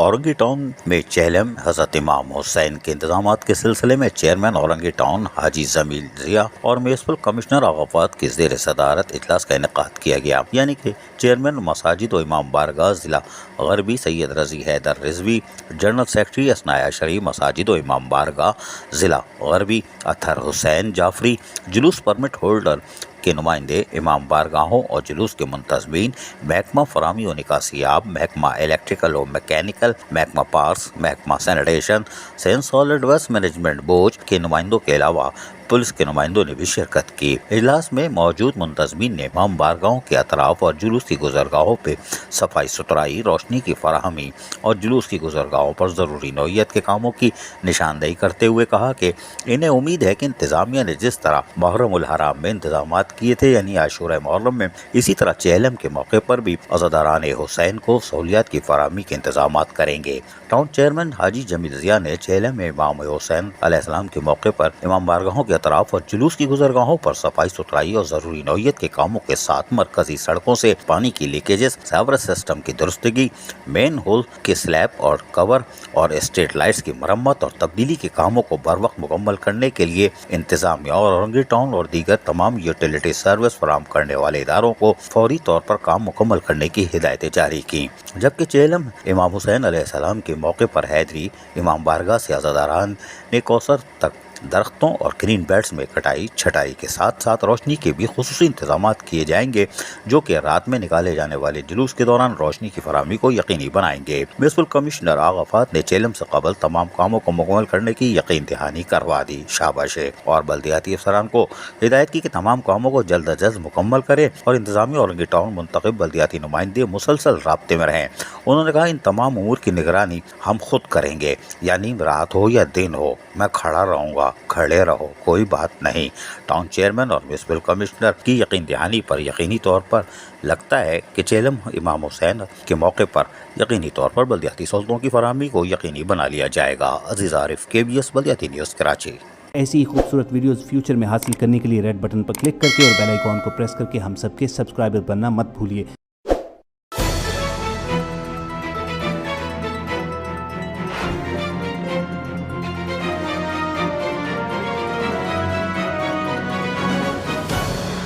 Orangi town में चेहलम हजरत इमाम हुसैन के इंतजामात के सिलसिले में चेयरमैन औरंगी टाउन हाजी जमील जिया और म्यूनिसिपल कमिश्नर आगाफात की ज़ेर सदारत इजलास का इनेकाद किया गया। यानी कि चेयरमैन मसाजिद व इमाम बारगाह ज़िला गरबी सैयद रजी हैदर रिजवी, जनरल सेक्रेटरी असनाया शरीफ मसाजिद व इमाम बारगाह ज़िला गरबी अतहर हुसैन जाफरी, जुलूस परमिट होल्डर के नुमाइंदे, इमाम बारगाहों और जुलूस के मुंतज़मीन, महकमा फरामी व निकासियाब, महकमा इलेक्ट्रिकल व मैकेनिकल, महकमा पार्स, महकमा सैनिटेशन, सेंस सॉलिड वेस्ट मैनेजमेंट बोर्ड के नुमाइंदों के अलावा पुलिस के नुमाइंदों ने भी शिरकत की। इजलास में मौजूद मुंतज़मीन ने इमाम बारगाहों के अतराफ और जुलूस की गुजरगाहों पर सफाई सुथराई, रोशनी की फराहमी और जुलूस की गुजरगाहों पर ज़रूरी नौइयत के कामों की निशानदेही करते हुए कहा कि इन्हें उम्मीद है कि इंतज़ामिया ने जिस तरह मुहर्रम उल हराम में इंतजाम किए थे, यानी आशूरा मुहर्रम में, इसी तरह चेहलम के मौके पर भी अज़ादारान हुसैन को सहूलियात की फराहमी के इंतजाम करेंगे। टाउन चेयरमैन हाजी जमील जिया ने चेहलम में इमाम हुसैन अलैहिस्सलाम के मौके पर इमाम बारगाहों के अतराफ और जुलूस की गुजरगाहों पर सफाई सुथराई और जरूरी नौइयत के कामों के साथ मरकजी सड़कों से पानी की लीकेजेस, सावरेज सिस्टम की दुरुस्तगी, मेन होल के स्लैब और कवर और स्ट्रीट लाइट्स की मरम्मत और तब्दीली के कामों को बर वक्त मुकम्मल करने के लिए इंतजामिया और औरंगी टाउन और दीगर तमाम यूटिलिटी सर्विस फराहम करने वाले इदारों को फौरी तौर पर काम मुकम्मल करने की हिदायतें जारी की। जबकि चेहलम इमाम हुसैन अलैहिस्सलाम के मौके पर हैदरी इमाम बारगाह से अज़ादारान ने कौसर तक दरख्तों और ग्रीन बेल्ट्स में कटाई छटाई के साथ साथ रोशनी के भी खुसूसी इंतजाम किए जाएंगे, जो कि रात में निकाले जाने वाले जुलूस के दौरान रोशनी की फराहमी को यकीनी बनाएंगे। म्यूनिसिपल कमिश्नर आगाफात ने चेहलम से कबल तमाम कामों को मुकम्मल करने की यकीन दहानी करवा दी। शाबाश है। और बल्दियाती अफसरान को हिदायत की कि तमाम कामों को जल्द अज जल्द मुकम्मल करे और इंतजामिया औरंगी टाउन मुंतखब बल्दियाती नुमाइंदे मुसलसल राब्ते में रहें। उन्होंने कहा, इन तमाम उमूर की निगरानी हम खुद करेंगे, यानी रात हो या दिन हो, मैं खड़ा रहूँगा, खड़े रहो, कोई बात नहीं। टाउन चेयरमैन और म्यूनिसिपल कमिश्नर की यकीन दहानी पर यकीनी तौर पर लगता है कि चेहलम इमाम हुसैन के मौके पर यकीनी तौर पर बल्दियाती सहूलतों की फराहमी को यकीनी बना लिया जाएगा। अजीज आरिफ, KBS बल्दियाती न्यूज़, कराची। ऐसी ही खूबसूरत वीडियोस फ्यूचर में हासिल करने के लिए रेड बटन पर क्लिक करके और बेल आइकॉन को प्रेस करके हम सबके सब्सक्राइबर बनना मत भूलिए।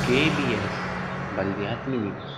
KBS बल्दियाती न्यूज़।